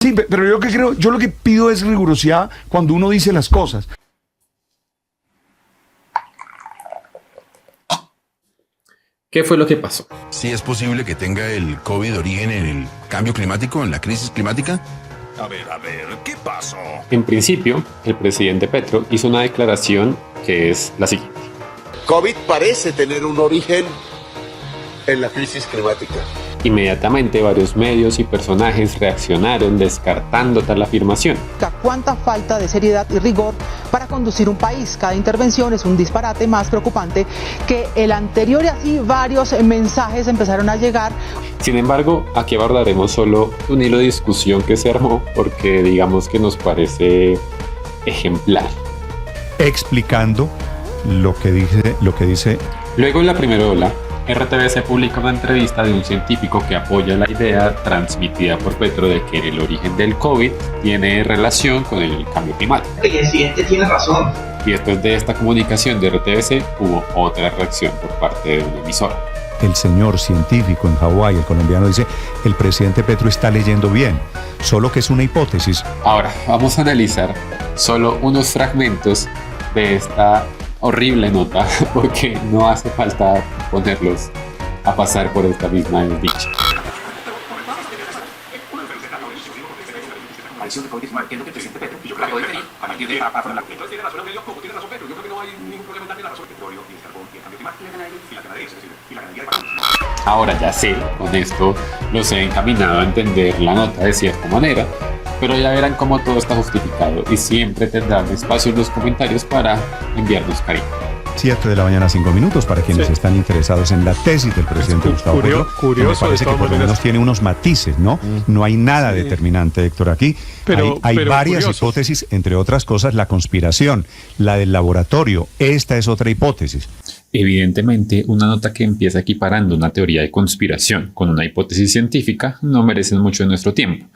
Sí, pero yo lo que pido es rigurosidad cuando uno dice las cosas. ¿Qué fue lo que pasó? ¿Sí es posible que tenga el COVID origen en el cambio climático, en la crisis climática? A ver, ¿qué pasó? En principio, el presidente Petro hizo una declaración que es la siguiente. COVID parece tener un origen en la crisis climática. Inmediatamente varios medios y personajes reaccionaron descartando tal afirmación. ¿Cuánta falta de seriedad y rigor para conducir un país? Cada intervención es un disparate más preocupante que el anterior y así varios mensajes empezaron a llegar. Sin embargo, aquí abordaremos solo un hilo de discusión que se armó porque digamos que nos parece ejemplar. Explicando lo que dice. Luego en la primera ola, RTBC publica una entrevista de un científico que apoya la idea transmitida por Petro de que el origen del COVID tiene relación con el cambio climático. El presidente tiene razón. Y después de esta comunicación de RTBC hubo otra reacción por parte de una emisora. El señor científico en Hawái, el colombiano, dice: el presidente Petro está leyendo bien, solo que es una hipótesis. Ahora, vamos a analizar solo unos fragmentos de esta horrible nota, porque no hace falta ponerlos a pasar por esta misma dicha. Ahora ya sé, con esto los he encaminado a entender la nota de cierta manera, pero ya verán cómo todo está justificado y siempre tendrán espacio en los comentarios para enviarnos cariño. 7 de la mañana, 5 minutos, para quienes están interesados en la tesis del presidente Gustavo Petro. Me parece que por lo menos tiene unos matices, ¿no? No hay nada determinante, Héctor, aquí. Pero hay varias hipótesis, entre otras cosas, la conspiración, la del laboratorio. Esta es otra hipótesis. Evidentemente, una nota que empieza equiparando una teoría de conspiración con una hipótesis científica no merecen mucho de nuestro tiempo.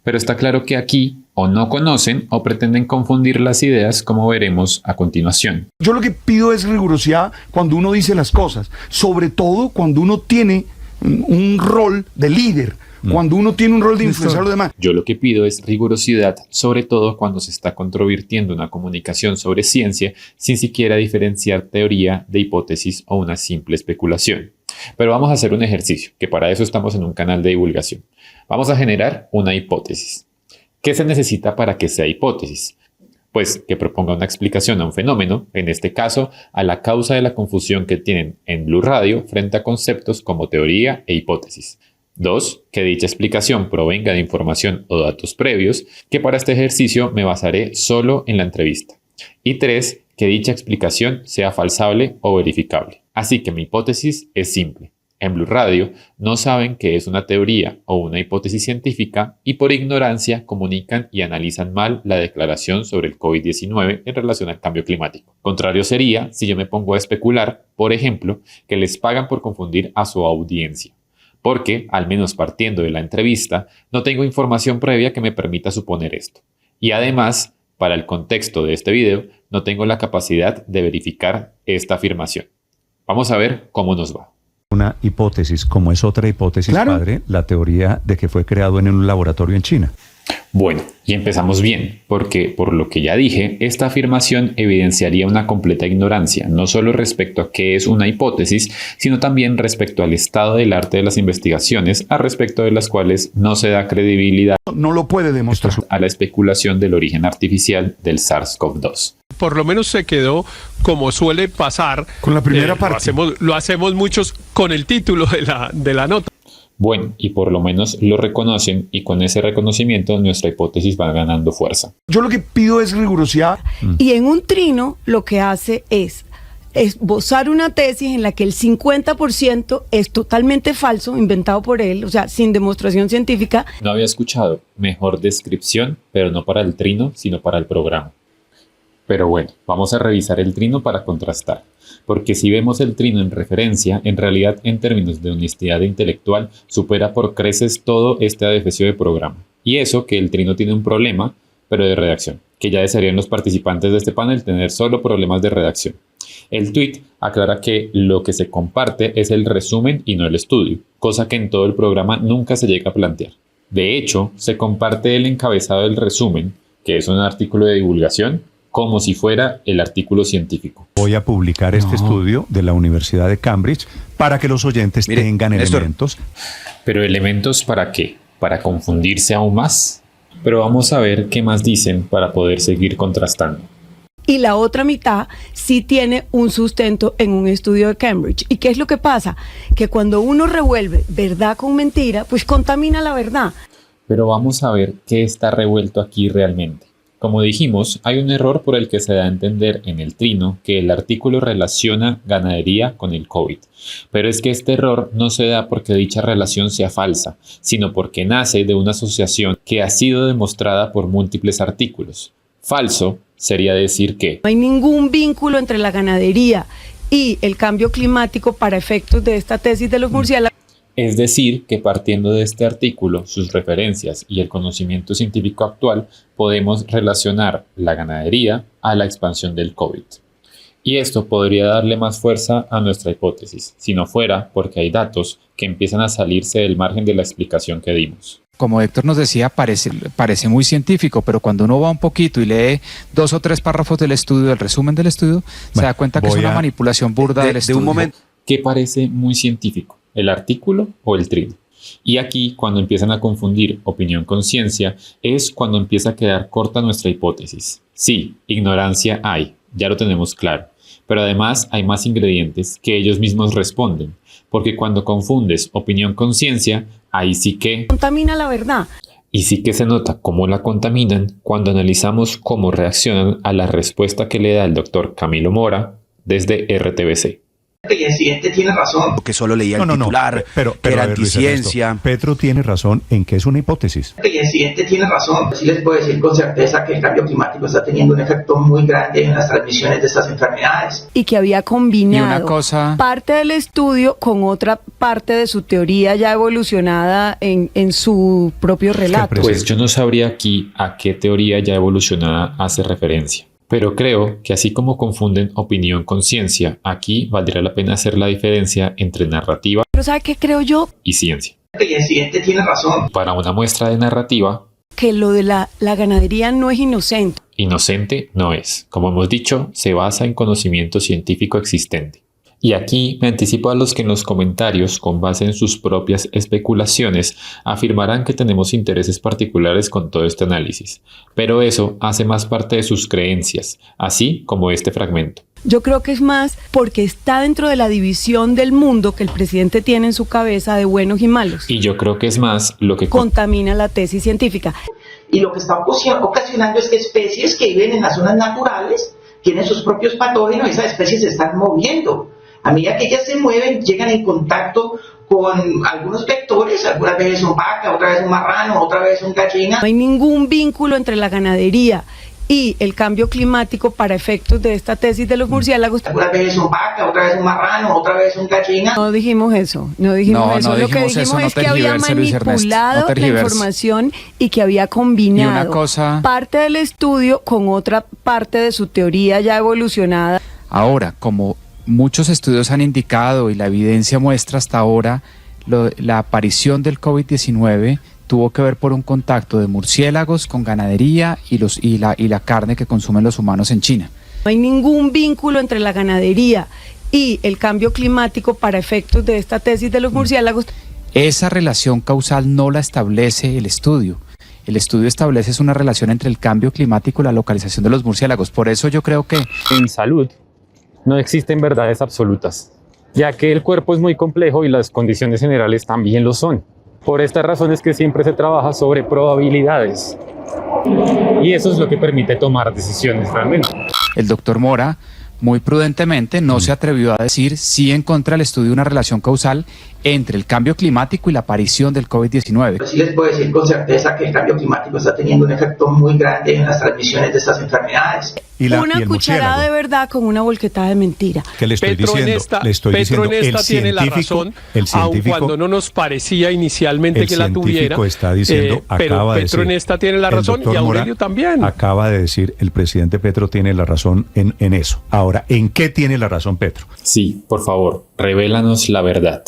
Pero está claro que aquí o no conocen o pretenden confundir las ideas, como veremos a continuación. Yo lo que pido es rigurosidad cuando uno dice las cosas, sobre todo cuando uno tiene un rol de líder, cuando uno tiene un rol de influenciar a los demás. Yo lo que pido es rigurosidad, sobre todo cuando se está controvirtiendo una comunicación sobre ciencia sin siquiera diferenciar teoría de hipótesis o una simple especulación. Pero vamos a hacer un ejercicio, que para eso estamos en un canal de divulgación. Vamos a generar una hipótesis. ¿Qué se necesita para que sea hipótesis? Pues que proponga una explicación a un fenómeno, en este caso a la causa de la confusión que tienen en Blue Radio frente a conceptos como teoría e hipótesis. 2. Que dicha explicación provenga de información o datos previos, que para este ejercicio me basaré solo en la entrevista. Y 3. Que dicha explicación sea falsable o verificable. Así que mi hipótesis es simple. En Blue Radio no saben qué es una teoría o una hipótesis científica y por ignorancia comunican y analizan mal la declaración sobre el COVID-19 en relación al cambio climático. Contrario sería si yo me pongo a especular, por ejemplo, que les pagan por confundir a su audiencia. Porque, al menos partiendo de la entrevista, no tengo información previa que me permita suponer esto. Y además, para el contexto de este video, no tengo la capacidad de verificar esta afirmación. Vamos a ver cómo nos va. Una hipótesis, como es otra hipótesis, claro, padre, la teoría de que fue creado en un laboratorio en China. Bueno, y empezamos bien, porque por lo que ya dije, esta afirmación evidenciaría una completa ignorancia, no solo respecto a qué es una hipótesis, sino también respecto al estado del arte de las investigaciones, a respecto de las cuales no se da credibilidad. No lo puede demostrar. A la especulación del origen artificial del SARS-CoV-2. Por lo menos se quedó como suele pasar. Con la primera parte. Lo hacemos muchos con el título de la nota. Bueno, y por lo menos lo reconocen y con ese reconocimiento nuestra hipótesis va ganando fuerza. Yo lo que pido es rigurosidad. Y en un trino lo que hace es esbozar una tesis en la que el 50% es totalmente falso, inventado por él, o sea, sin demostración científica. No había escuchado mejor descripción, pero no para el trino, sino para el programa. Pero bueno, vamos a revisar el trino para contrastar, porque si vemos el trino en referencia, en realidad en términos de honestidad intelectual supera por creces todo este adefesio de programa. Y eso que el trino tiene un problema, pero de redacción, que ya desearían los participantes de este panel tener solo problemas de redacción. El tweet aclara que lo que se comparte es el resumen y no el estudio, cosa que en todo el programa nunca se llega a plantear. De hecho, se comparte el encabezado del resumen, que es un artículo de divulgación, como si fuera el artículo científico. Voy a publicar este estudio de la Universidad de Cambridge para que los oyentes tengan elementos. ¿Pero elementos para qué? ¿Para confundirse aún más? Pero vamos a ver qué más dicen para poder seguir contrastando. Y la otra mitad sí tiene un sustento en un estudio de Cambridge. ¿Y qué es lo que pasa? Que cuando uno revuelve verdad con mentira, pues contamina la verdad. Pero vamos a ver qué está revuelto aquí realmente. Como dijimos, hay un error por el que se da a entender en el trino que el artículo relaciona ganadería con el COVID. Pero es que este error no se da porque dicha relación sea falsa, sino porque nace de una asociación que ha sido demostrada por múltiples artículos. Falso sería decir que no hay ningún vínculo entre la ganadería y el cambio climático para efectos de esta tesis de los murciélagos. Es decir, que partiendo de este artículo, sus referencias y el conocimiento científico actual, podemos relacionar la ganadería a la expansión del COVID. Y esto podría darle más fuerza a nuestra hipótesis, si no fuera porque hay datos que empiezan a salirse del margen de la explicación que dimos. Como Héctor nos decía, parece muy científico, pero cuando uno va un poquito y lee 2 o 3 párrafos del estudio, el resumen del estudio, se da cuenta que es una manipulación burda del estudio. De un momento. ¿Qué parece muy científico? ¿El artículo o el trino? Y aquí, cuando empiezan a confundir opinión con ciencia, es cuando empieza a quedar corta nuestra hipótesis. Sí, ignorancia hay, ya lo tenemos claro, pero además hay más ingredientes que ellos mismos responden, porque cuando confundes opinión con ciencia, ahí sí que contamina la verdad. Y sí que se nota cómo la contaminan cuando analizamos cómo reaccionan a la respuesta que le da el doctor Camilo Mora desde RTBC. El presidente tiene razón. Que solo leía el titular, pero era anticiencia. Petro tiene razón en que es una hipótesis. El presidente tiene razón. Sí les puedo decir con certeza que el cambio climático está teniendo un efecto muy grande en las transmisiones de estas enfermedades. Y que había combinado parte del estudio con otra parte de su teoría ya evolucionada en su propio relato. Pues yo no sabría aquí a qué teoría ya evolucionada hace referencia. Pero creo que así como confunden opinión con ciencia, aquí valdría la pena hacer la diferencia entre narrativa ¿Pero sabe qué creo yo? y ciencia. El presidente tiene razón. Para una muestra de narrativa, que lo de la ganadería no es inocente. Inocente no es. Como hemos dicho, se basa en conocimiento científico existente. Y aquí me anticipo a los que en los comentarios, con base en sus propias especulaciones, afirmarán que tenemos intereses particulares con todo este análisis. Pero eso hace más parte de sus creencias, así como este fragmento. Yo creo que es más porque está dentro de la división del mundo que el presidente tiene en su cabeza de buenos y malos. Y yo creo que es más lo que contamina la tesis científica. Y lo que está ocasionando es que especies que viven en las zonas naturales tienen sus propios patógenos y esas especies se están moviendo. A medida que ellas se mueven, llegan en contacto con algunos vectores, algunas veces un vaca, otra vez un marrano, otra vez un gallina. No hay ningún vínculo entre la ganadería y el cambio climático para efectos de esta tesis de los murciélagos. Algunas veces un vaca, otra vez un marrano, otra vez un gallina. No dijimos eso, no dijimos eso. Lo que dijimos es que había manipulado la información y que había combinado parte del estudio con otra parte de su teoría ya evolucionada. Ahora, como muchos estudios han indicado y la evidencia muestra hasta ahora, la aparición del COVID-19 tuvo que ver por un contacto de murciélagos con ganadería y la carne que consumen los humanos en China. No hay ningún vínculo entre la ganadería y el cambio climático para efectos de esta tesis de los murciélagos. Esa relación causal no la establece el estudio. El estudio establece una relación entre el cambio climático y la localización de los murciélagos. Por eso yo creo que en salud no existen verdades absolutas, ya que el cuerpo es muy complejo y las condiciones generales también lo son. Por estas razones que siempre se trabaja sobre probabilidades. Y eso es lo que permite tomar decisiones realmente. El doctor Mora, muy prudentemente, no se atrevió a decir si encuentra el estudio una relación causal entre el cambio climático y la aparición del COVID-19. Sí les puedo decir con certeza que el cambio climático está teniendo un efecto muy grande en las transmisiones de estas enfermedades. Una cucharada de verdad con una volquetada de mentira. ¿Qué le estoy Petro diciendo? Petro en esta tiene la razón, aun cuando no nos parecía inicialmente que la tuviera. Está diciendo, pero Petro en esta tiene la razón y Aurelio también. Acaba de decir, el presidente Petro tiene la razón en eso. Ahora, ¿en qué tiene la razón Petro? Sí, por favor, revélanos la verdad.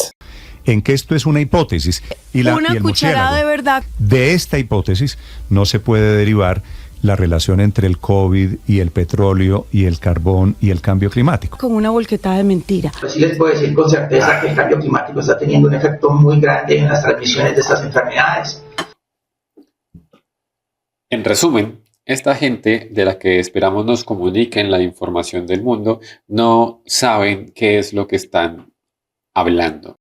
en que esto es una hipótesis. Una cucharada de verdad. De esta hipótesis no se puede derivar la relación entre el COVID y el petróleo y el carbón y el cambio climático. Con una volquetada de mentira. Pues sí les puedo decir con certeza que el cambio climático está teniendo un efecto muy grande en las transmisiones de estas enfermedades. En resumen, esta gente de la que esperamos nos comuniquen la información del mundo no saben qué es lo que están hablando.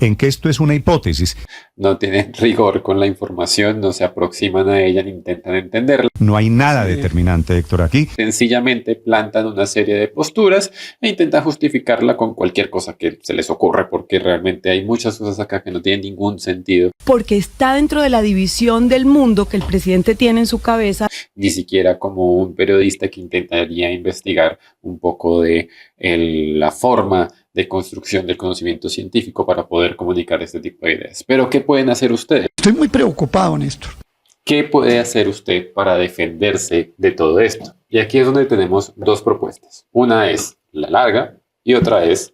En que esto es una hipótesis. No tienen rigor con la información, no se aproximan a ella ni intentan entenderla. No hay nada determinante, Héctor, aquí. Sencillamente plantan una serie de posturas e intentan justificarla con cualquier cosa que se les ocurra, porque realmente hay muchas cosas acá que no tienen ningún sentido. Porque está dentro de la división del mundo que el presidente tiene en su cabeza. Ni siquiera como un periodista que intentaría investigar un poco de la forma de construcción del conocimiento científico para poder comunicar este tipo de ideas. Pero, ¿qué pueden hacer ustedes? Estoy muy preocupado, Néstor. ¿Qué puede hacer usted para defenderse de todo esto? Y aquí es donde tenemos dos propuestas. Una es la larga y otra es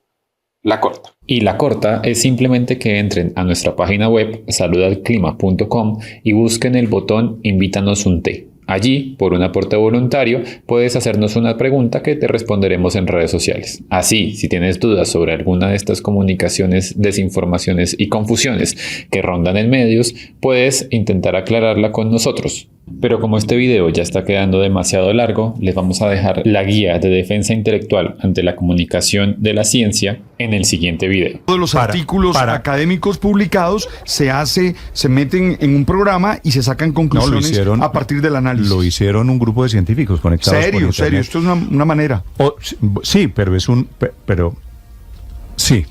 la corta. Y la corta es simplemente que entren a nuestra página web saludalclima.com y busquen el botón Invítanos un té. Allí, por un aporte voluntario, puedes hacernos una pregunta que te responderemos en redes sociales. Así, si tienes dudas sobre alguna de estas comunicaciones, desinformaciones y confusiones que rondan en medios, puedes intentar aclararla con nosotros. Pero como este video ya está quedando demasiado largo, les vamos a dejar la guía de defensa intelectual ante la comunicación de la ciencia en el siguiente video. Todos los artículos académicos publicados se meten en un programa y se sacan conclusiones a partir del análisis. Lo hicieron un grupo de científicos conectados por internet. Serio, esto es una manera. Sí, pero es un... sí.